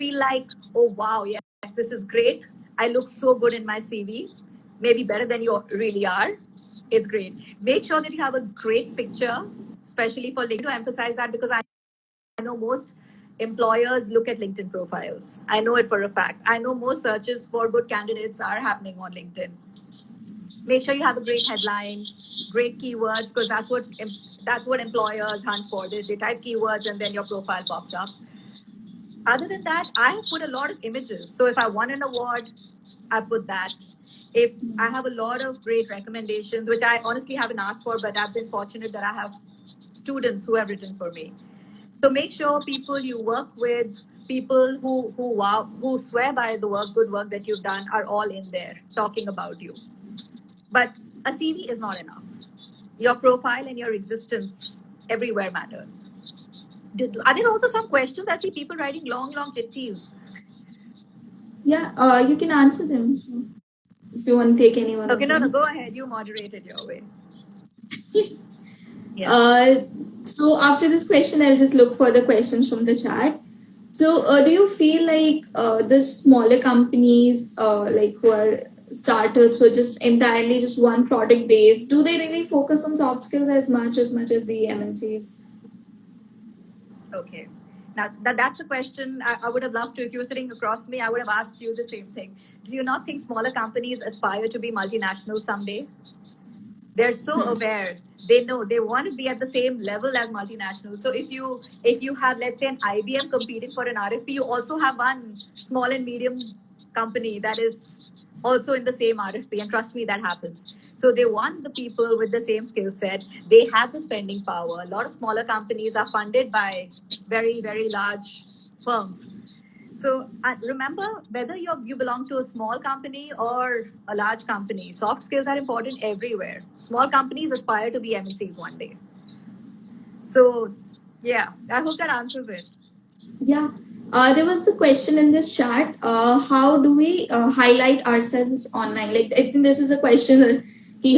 feel like, oh wow, yes, this is great. I look so good in my CV, maybe better than you really are. It's great. Make sure that you have a great picture, especially for LinkedIn, to emphasize that, because I know most employers look at LinkedIn profiles. I know it for a fact. I know most searches for good candidates are happening on LinkedIn. Make sure you have a great headline, great keywords, because that's what employers hunt for. They type keywords and then your profile pops up. Other than that, I have put a lot of images. So if I won an award, I put that. If I have a lot of great recommendations, which I honestly haven't asked for, but I've been fortunate that I have students who have written for me. So make sure people you work with, people who swear by the good work that you've done, are all in there talking about you. But a CV is not enough. Your profile and your existence everywhere matters. Are there also some questions? I see people writing long, long chitties. Yeah, you can answer them if you want to take any one Okay, of no, them. go ahead. You moderate it your way. Yeah. Uh, so after this question, I'll just look for the questions from the chat. So, do you feel like the smaller companies, like who are startups or just entirely just one product based, do they really focus on soft skills as much as the MNCs? Okay. Now, that's a question I would have loved to. If you were sitting across me, I would have asked you the same thing. Do you not think smaller companies aspire to be multinational someday? They're so aware. They know they want to be at the same level as multinational. So if you have, let's say, an IBM competing for an RFP, you also have one small and medium company that is also in the same RFP. And trust me, that happens. So they want the people with the same skill set. They have the spending power. A lot of smaller companies are funded by very, very large firms. So remember, whether you belong to a small company or a large company, soft skills are important everywhere. Small companies aspire to be MNCs one day. So yeah, I hope that answers it. Yeah. There was the question in this chat. How do we highlight ourselves online? Like, I think this is a question that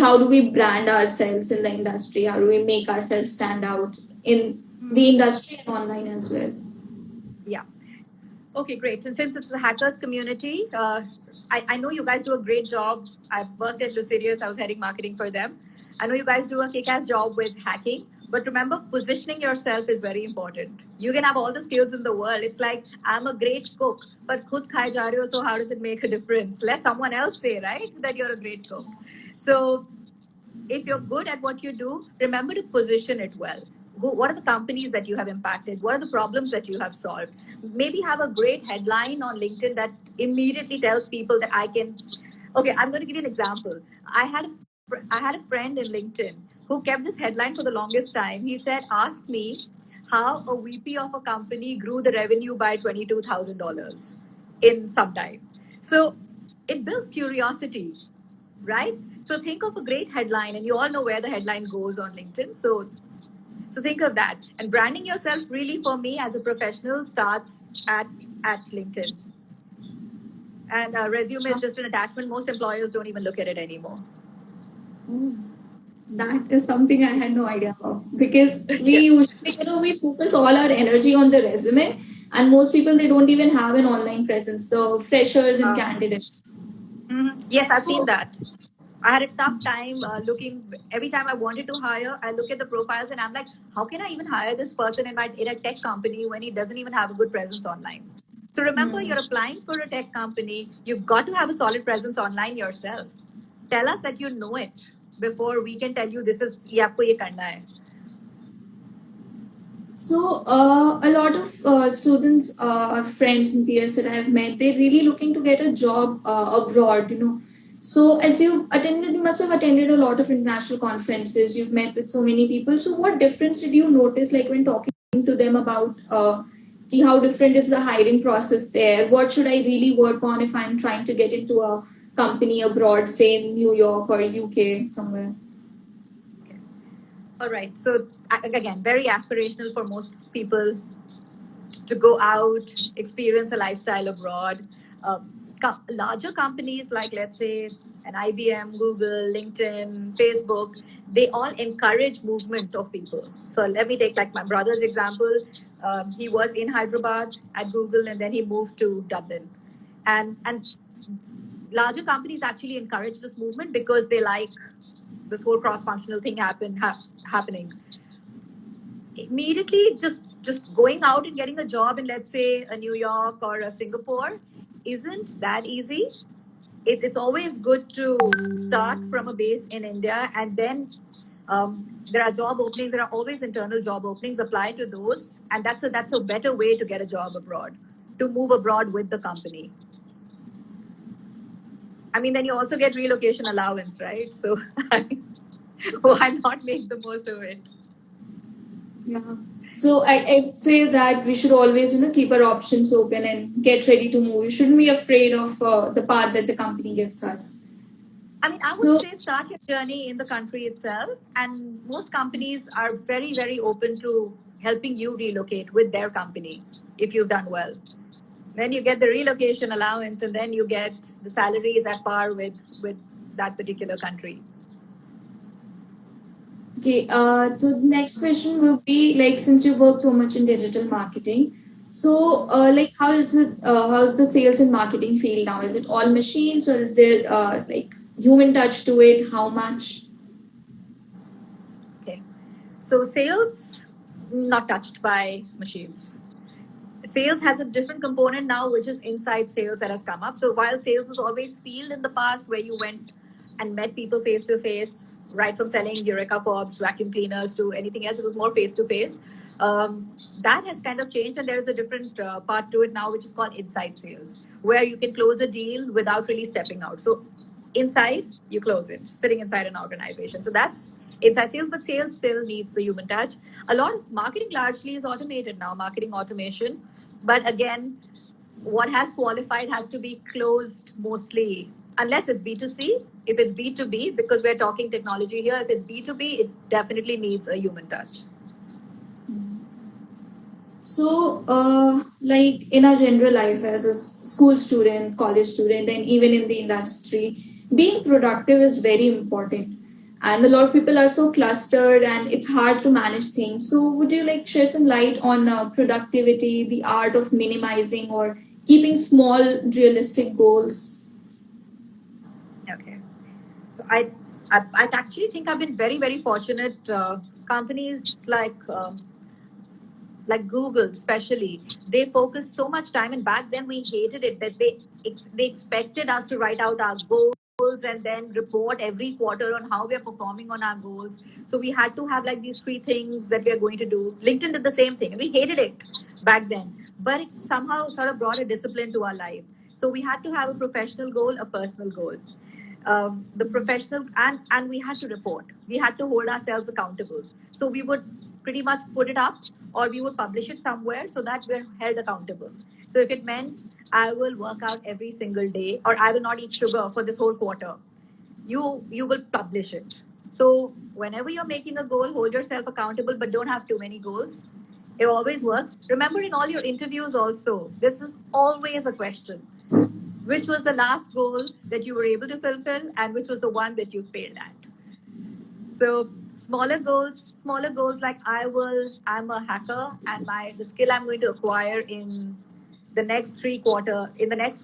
how do we brand ourselves in the industry? How do we make ourselves stand out in the industry and online as well? Yeah. Okay, great. And since it's a hackers community, I know you guys do a great job. I've worked at Lucidius. I was heading marketing for them. I know you guys do a kick-ass job with hacking, but remember, positioning yourself is very important. You can have all the skills in the world. It's like, I'm a great cook, but khud khai ja rahe ho, so how does it make a difference? Let someone else say, right, that you're a great cook. So if you're good at what you do, remember to position it well. What are the companies that you have impacted? What are the problems that you have solved? Maybe have a great headline on LinkedIn that immediately tells people that I can. Okay, I'm going to give you an example. I had a friend in LinkedIn who kept this headline for the longest time. He said, "Ask me how a VP of a company grew the revenue by $22,000 in some time." So it builds curiosity, right? So think of a great headline, and you all know where the headline goes on LinkedIn. So think of that. And branding yourself, really, for me as a professional, starts at LinkedIn. And resume is just an attachment. Most employers don't even look at it anymore. Oh, that is something I had no idea of, because we Yeah. usually, we focus all our energy on the resume, and most people, they don't even have an online presence. The freshers and candidates. Yes, I've seen that. I had a tough time looking. Every time I wanted to hire, I look at the profiles and I'm like, how can I even hire this person in a tech company when he doesn't even have a good presence online? So remember, you're applying for a tech company. You've got to have a solid presence online yourself. Tell us that you know it before we can tell you this is ye aapko ye karna hai. So, a lot of students, or friends and peers that I've met, they're really looking to get a job abroad. So, as you must have attended a lot of international conferences, you've met with so many people. So, what difference did you notice, like when talking to them about how different is the hiring process there? What should I really work on if I'm trying to get into a company abroad, say in New York or UK somewhere? Okay. All right. So again, very aspirational for most people to go out, experience a lifestyle abroad. Larger companies like, let's say, and IBM, Google, LinkedIn, Facebook, they all encourage movement of people. So let me take like my brother's example. He was in Hyderabad at Google, and then he moved to Dublin. And larger companies actually encourage this movement because they like this whole cross-functional thing happening. Immediately, just going out and getting a job in, let's say, a New York or a Singapore isn't that easy. It's always good to start from a base in India, and then there are job openings. There are always internal job openings. Apply to those, and that's a better way to get a job abroad, to move abroad with the company. I mean, then you also get relocation allowance, right? So why not make the most of it? Yeah. So I'd say that we should always, keep our options open and get ready to move. We shouldn't be afraid of the path that the company gives us. I mean, I would So say start your journey in the country itself, and most companies are very, very open to helping you relocate with their company if you've done well. Then you get the relocation allowance, and then you get the salaries at par with that particular country. okay, so the next question will be like, since you work so much in digital marketing, so like how is it? How's the sales and marketing field now? Is it all machines, or is there like human touch to it? How much? Okay, so sales not touched by machines. Sales has a different component now, which is inside sales that has come up. So while sales was always field in the past, where you went and met people face to face, right from selling Eureka Forbes, vacuum cleaners to anything else, it was more face to face. That has kind of changed, and there is a different part to it now, which is called inside sales, where you can close a deal without really stepping out. So inside, you close it, sitting inside an organization. So that's inside sales, but sales still needs the human touch. A lot of marketing largely is automated now, marketing automation. But again, what has qualified has to be closed mostly, unless it's B2C. If it's B2B, because we're talking technology here, if it's B2B, it definitely needs a human touch. So, like in our general life as a school student, college student, and even in the industry, being productive is very important. And a lot of people are so clustered and it's hard to manage things. So, would you like share some light on productivity, the art of minimizing or keeping small, realistic goals? Okay. So I actually think I've been very, very fortunate. Companies like Google, especially, they focus so much time. And back then, we hated it that they expected us to write out our goals and then report every quarter on how we are performing on our goals. So we had to have like these three things that we are going to do. LinkedIn did the same thing, and we hated it back then. But it somehow sort of brought a discipline to our life. So we had to have a professional goal, a personal goal. The professional, and we had to report. We had to hold ourselves accountable. So we would pretty much put it up, or we would publish it somewhere so that we're held accountable. So if it meant I will work out every single day, or I will not eat sugar for this whole quarter, you will publish it. So whenever you're making a goal, hold yourself accountable, but don't have too many goals. It always works. Remember, in all your interviews also, this is always a question: which was the last goal that you were able to fulfill, and which was the one that you failed at? So smaller goals, like I'm a hacker, and the skill I'm going to acquire in the next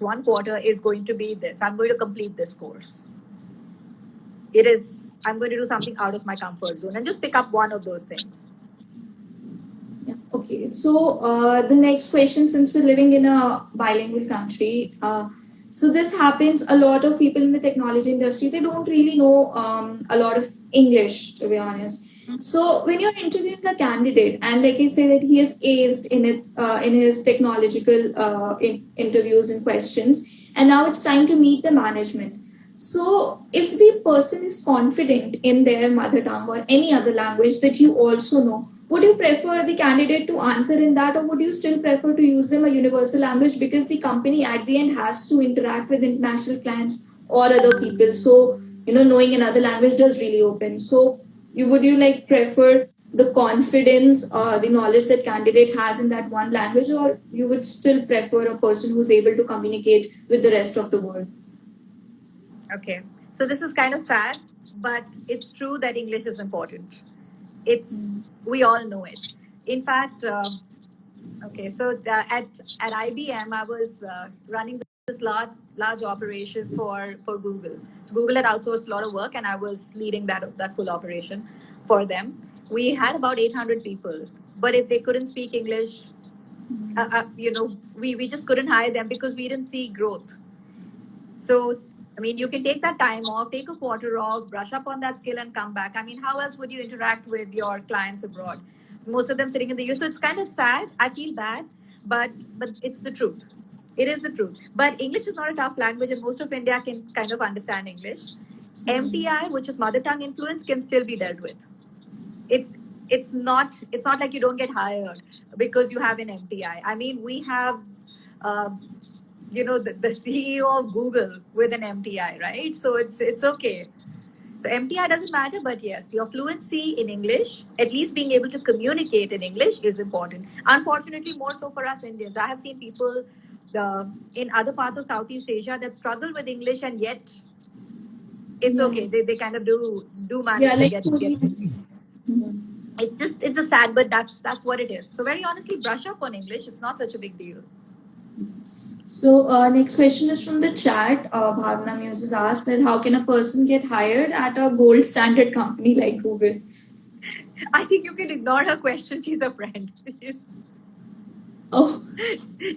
1 quarter is going to be this. I'm going to complete this course. I'm going to do something out of my comfort zone and just pick up one of those things. Yeah. Okay. So the next question, since we're living in a bilingual country, so this happens. A lot of people in the technology industry, they don't really know a lot of English, to be honest. So when you're interviewing a candidate, and like you say that he has aced in his technological interviews and questions, and now it's time to meet the management. So if the person is confident in their mother tongue or any other language that you also know, would you prefer the candidate to answer in that, or would you still prefer to use them a universal language, because the company at the end has to interact with international clients or other people? So knowing another language does really open. So would you like prefer the confidence, the knowledge that candidate has in that one language, or you would still prefer a person who's able to communicate with the rest of the world? Okay. So this is kind of sad, but it's true that English is important. It's We all know it. In fact, okay, so at IBM, I was running this large operation for Google. So Google had outsourced a lot of work, and I was leading that full operation for them. We had about 800 people, but if they couldn't speak English, we just couldn't hire them because we didn't see growth. So, I mean, you can take that time off, take a quarter off, brush up on that skill, and come back. I mean, how else would you interact with your clients abroad? Most of them sitting in the US. So it's kind of sad. I feel bad, but it's the truth. It is the truth. But English is not a tough language, and most of India can kind of understand English. MTI, which is mother tongue influence, can still be dealt with. It's it's not like you don't get hired because you have an MTI. I mean, we have. Uh, the CEO of Google with an MTI, right? So it's okay. So MTI doesn't matter, but yes, your fluency in English, at least being able to communicate in English, is important. Unfortunately, more so for us Indians. I have seen people in other parts of Southeast Asia that struggle with English, and yet it's Yeah. okay. They kind of do Yeah, manage to like get. Koreans. It's a sad, but that's what it is. So very honestly, brush up on English. It's not such a big deal. So, next question is from the chat. Bhavna Muse has asked that how can a person get hired at a gold standard company like Google? I think you can ignore her question. She's a friend. Oh,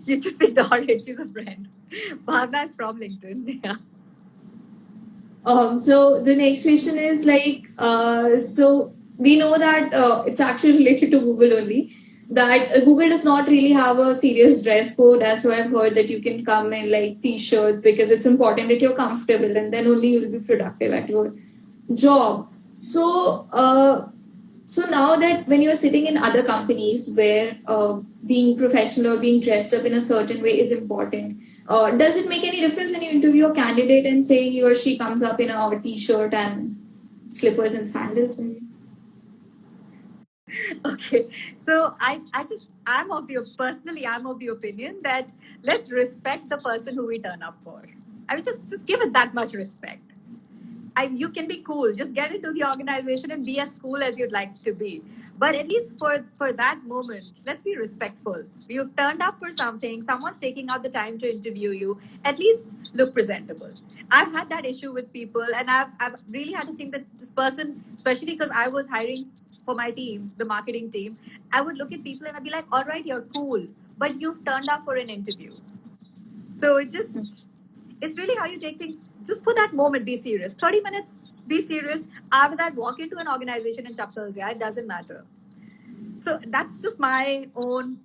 You just ignore it. She's a friend. Bhavna is from LinkedIn. Yeah. so the next question is like, so we know that it's actually related to Google only. That Google does not really have a serious dress code, as so I've heard that you can come in like t-shirts because it's important that you're comfortable and then only you'll be productive at your job. So now that when you're sitting in other companies where being professional or being dressed up in a certain way is important, does it make any difference when you interview a candidate and say he or she comes up in a t-shirt and slippers and sandals? Okay. So I'm of the opinion that let's respect the person who we turn up for. I mean, just give it that much respect. You can be cool. Just get into the organization and be as cool as you'd like to be. But at least for that moment, let's be respectful. You've turned up for something. Someone's taking out the time to interview you. At least look presentable. I've had that issue with people, and I've really had to think that this person, especially because I was hiring for my team, the marketing team, I would look at people and I'd be like, "All right, you're cool, but you've turned up for an interview." So it's really how you take things. Just for that moment, be serious. 30 minutes, be serious. After that, walk into an organization and chappals. Yeah, it doesn't matter. So that's just my own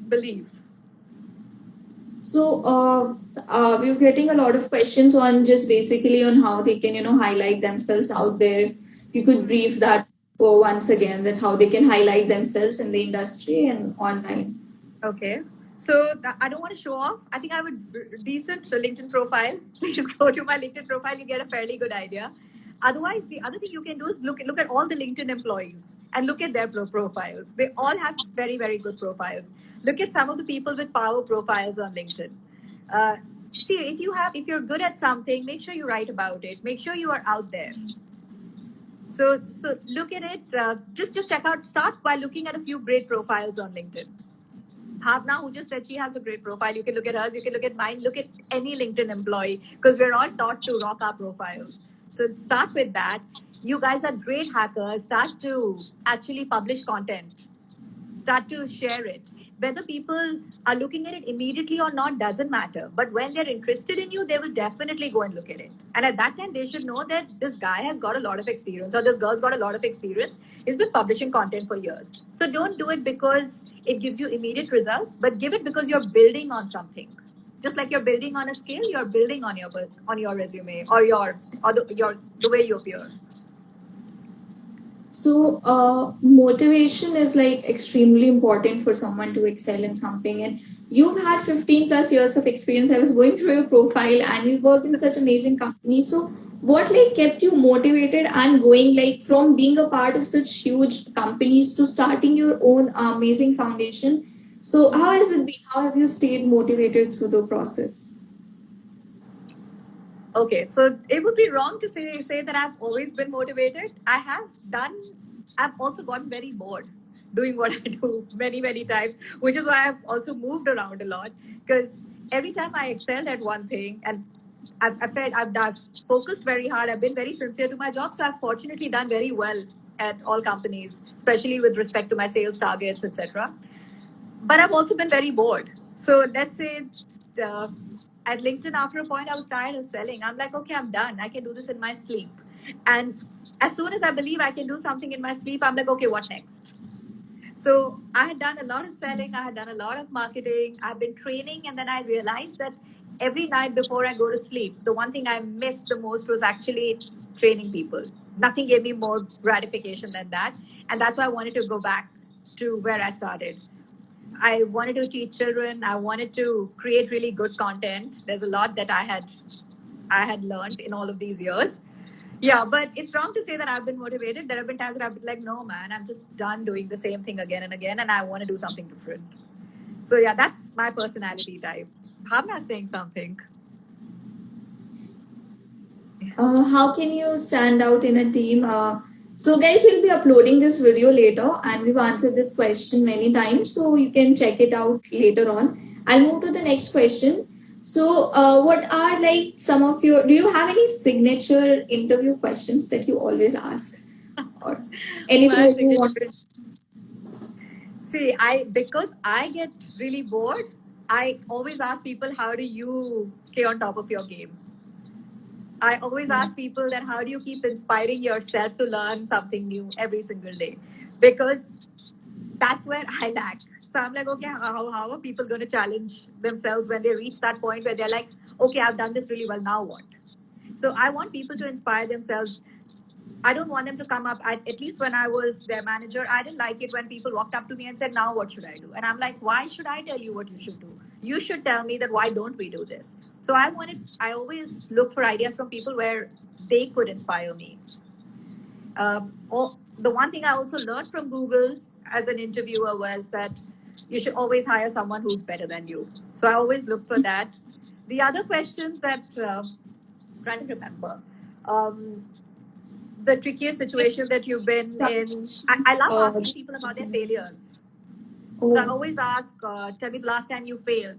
belief. So we're getting a lot of questions on just basically on how they can highlight themselves out there. You could brief that for once again that how they can highlight themselves in the industry and online. Okay. So I don't want to show off. I think I have a decent LinkedIn profile. Please go to my LinkedIn profile. You get a fairly good idea. Otherwise, the other thing you can do is look at all the LinkedIn employees and look at their profiles. They all have very very good profiles. Look at some of the people with power profiles on LinkedIn. Uh, See, if you're good at something, make sure you write about it. Make sure you are out there. So look at it. Just check out. Start by looking at a few great profiles on LinkedIn. Bhavna, who just said she has a great profile. You can look at hers, you can look at mine, look at any LinkedIn employee, because we're all taught to rock our profiles. So start with that. You guys are great hackers. Start to actually publish content, start to share it. Whether people are looking at it immediately or not doesn't matter. But when they're interested in you, they will definitely go and look at it. And at that time, they should know that this guy has got a lot of experience or this girl's got a lot of experience. He's been publishing content for years. So don't do it because it gives you immediate results, but give it because you're building on something. Just like you're building on a skill, you're building on your resume or your the way you appear. So, motivation is like extremely important for someone to excel in something. And you've had 15 plus years of experience. I was going through your profile and you worked in such amazing companies. So, what like kept you motivated and going like from being a part of such huge companies to starting your own amazing foundation? So, how has it been? How have you stayed motivated through the process? Okay, so it would be wrong to say that I've always been motivated. I have done. I've also gotten very bored doing what I do many times, which is why I've also moved around a lot. Because every time I excelled at one thing, and I've felt I've focused very hard. I've been very sincere to my job, so I've fortunately done very well at all companies, especially with respect to my sales targets, etc. But I've also been very bored. So let's say uh, at LinkedIn, after a point, I was tired of selling. I'm like, okay, I'm done. I can do this in my sleep. And as soon as I believe I can do something in my sleep, I'm like, okay, what next? So I had done a lot of selling, I had done a lot of marketing, I've been training, and then I realized that every night before I go to sleep, the one thing I missed the most was actually training people. Nothing gave me more gratification than that. And that's why I wanted to go back to where I started. I wanted to teach children. I wanted to create really good content. There's a lot that I had learned in all of these years. Yeah, but it's wrong to say that I've been motivated. There have been times that I've been like, no, man, I'm just done doing the same thing again and again, and I want to do something different. So yeah, that's my personality type. Bhavna saying something. How can you stand out in a team? So, guys, we'll be uploading this video later, and we've answered this question many times, so you can check it out later on. I'll move to the next question. So, what are like some of your? Do you have any signature interview questions that you always ask, or anything My that you want? signature. See, because I get really bored, I always ask people, how do you stay on top of your game? I always ask people that how do you keep inspiring yourself to learn something new every single day? Because that's where I lack. So I'm like, okay, how are people going to challenge themselves when they reach that point where they're like, okay, I've done this really well, now what? So I want people to inspire themselves. I don't want them to come up. At least when I was their manager, I didn't like it when people walked up to me and said, now what should I do? And I'm like, why should I tell you what you should do? You should tell me that why don't we do this? So I always look for ideas from people where they could inspire me. The one thing I also learned from Google as an interviewer was that you should always hire someone who's better than you. So I always look for that. The other questions that trying to remember. Um, the trickiest situation that you've been in. I love asking people about their failures. So I Oh, always ask, tell me the last time you failed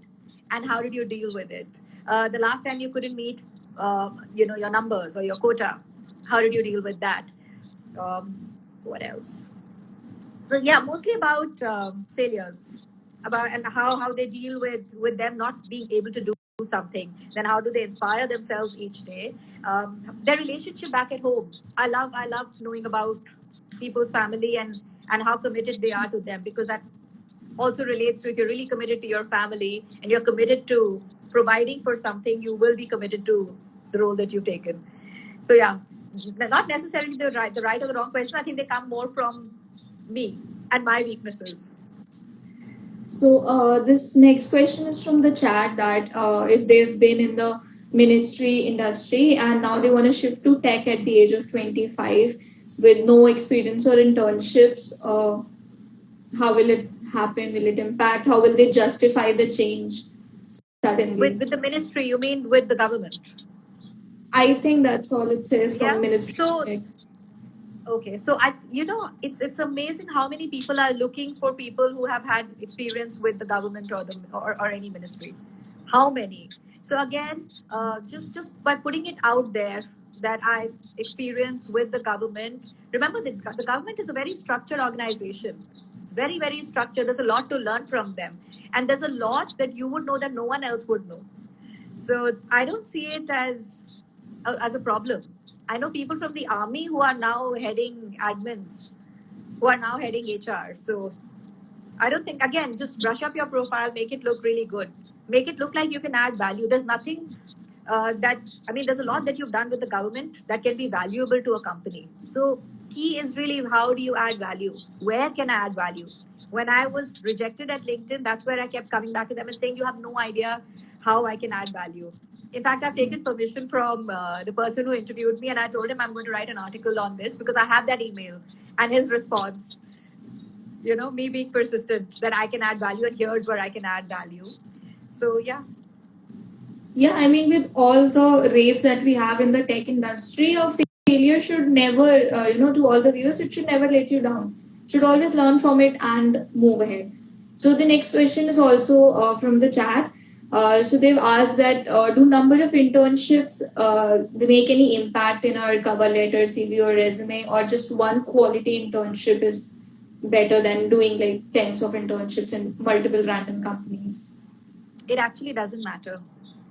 and how did you deal with it? The last time you couldn't meet, your numbers or your quota, how did you deal with that? Um, what else? So yeah, mostly about failures, about and how they deal with them not being able to do something. Then how do they inspire themselves each day? Their relationship back at home. I love knowing about people's family and how committed they are to them, because that also relates to, if you're really committed to your family and you're committed to providing for something, you will be committed to the role that you've taken. So yeah, not necessarily the right or the wrong question. I think they come more from me and my weaknesses. so this next question is from the chat that if they've been in the ministry industry and now they want to shift to tech at the age of 25 with no experience or internships, how will it happen? Will it impact? How will they justify the change With suddenly? with the ministry, you mean with the government? I think that's all it says from Yeah. ministry to So tech. okay, so it's amazing how many people are looking for people who have had experience with the government or any ministry. How many? So again, just by putting it out there that I experience with the government. Remember, the government is a very structured organization. It's very structured. There's a lot to learn from them, and there's a lot that you would know that no one else would know. So I don't see it as a problem. I know people from the army who are now heading admins, who are now heading HR. So I don't think, again, just brush up your profile, make it look really good, make it look like you can add value. There's nothing there's a lot that you've done with the government that can be valuable to a company. So key is really, how do you add value? Where can I add value? When I was rejected at LinkedIn, that's where I kept coming back to them and saying, you have no idea how I can add value. In fact, I've taken permission from the person who interviewed me, and I told him I'm going to write an article on this because I have that email and his response. Me being persistent that I can add value, and here's where I can add value. So yeah. Yeah, I mean, with all the race that we have in the tech industry, a failure should never, to all the viewers, it should never let you down. Should always learn from it and move ahead. So the next question is also from the chat. So they've asked that do number of internships make any impact in our cover letter, CV, or resume, or just one quality internship is better than doing like tens of internships in multiple random companies? It actually doesn't matter.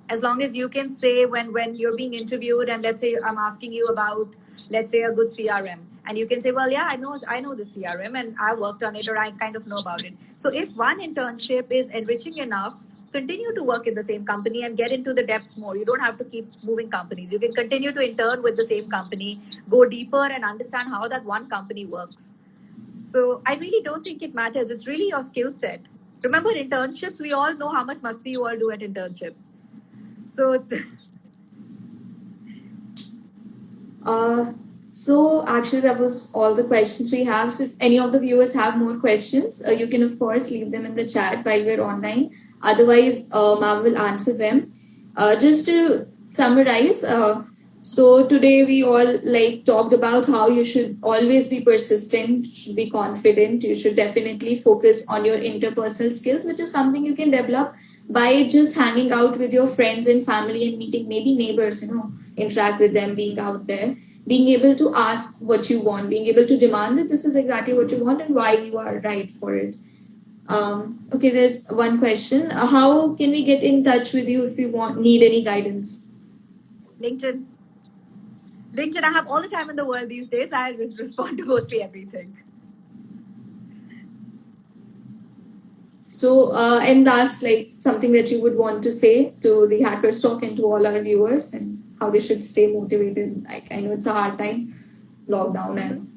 As long as you can say when you're being interviewed, and let's say I'm asking you about, let's say, a good CRM, and you can say, well, yeah, I know the CRM and I worked on it, or I kind of know about it. So if one internship is enriching enough, continue to work in the same company and get into the depths more. You don't have to keep moving companies. You can continue to intern with the same company, go deeper and understand how that one company works. So I really don't think it matters. It's really your skill set. Remember, internships, we all know how much must you all do at internships. So Uh, so actually, that was all the questions we have. So if any of the viewers have more questions, you can of course leave them in the chat while we're online. Otherwise, ma'am will answer them. Just to summarize, so today we all like talked about how you should always be persistent, should be confident. You should definitely focus on your interpersonal skills, which is something you can develop by just hanging out with your friends and family and meeting maybe neighbors. Interact with them, being out there, being able to ask what you want, being able to demand that this is exactly what you want and why you are right for it. Okay, there's one question. How can we get in touch with you if we need any guidance? LinkedIn. LinkedIn, I have all the time in the world these days. I respond to mostly everything. So, and last, like something that you would want to say to the Hackers Talk and to all our viewers and how they should stay motivated. Like, I know it's a hard time, lockdown, and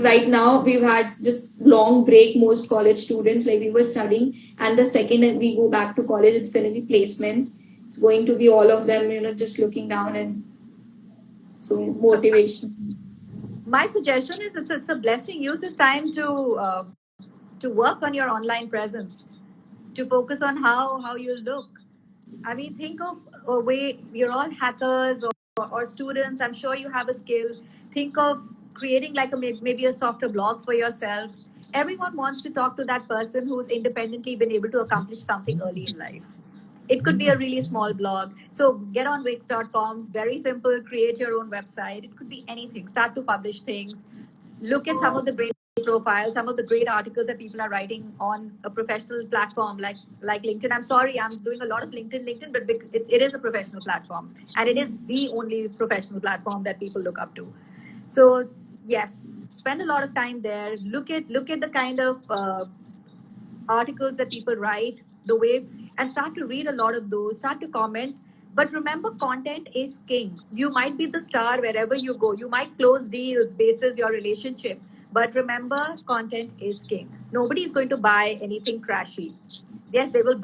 right now we've had just long break. Most college students, like we were studying, and the second we go back to college, it's going to be placements. It's going to be all of them, just looking down and so So motivation. my suggestion is it's a blessing. Use this time to work on your online presence, to focus on how you look. I mean, think of a way you're all hackers or students. I'm sure you have a skill. Think of creating like maybe a softer blog for yourself. Everyone wants to talk to that person who's independently been able to accomplish something early in life. It could be a really small blog. So get on Wix.com, very simple, create your own website. It could be anything. Start to publish things. Look at some of the great profiles, some of the great articles that people are writing on a professional platform like LinkedIn. I'm sorry, I'm doing a lot of LinkedIn, but it is a professional platform, and it is the only professional platform that people look up to. So yes, spend a lot of time there. Look at the kind of articles that people write, the way, and start to read a lot of those, start to comment. But remember, content is king. You might be the star wherever you go. You might close deals basis your relationship. But remember, content is king. Nobody is going to buy anything trashy. Yes, they will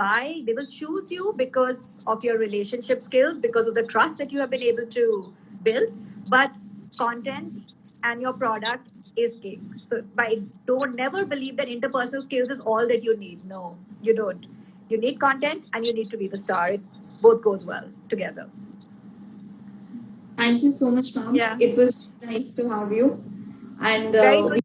choose you because of your relationship skills, because of the trust that you have been able to build. But content and your product is king. So by don't never believe that interpersonal skills is all that you need. No, you don't. You need content and you need to be the star. It both goes well together. Thank you so much, ma'am. Yeah. It was nice to have you, and Very good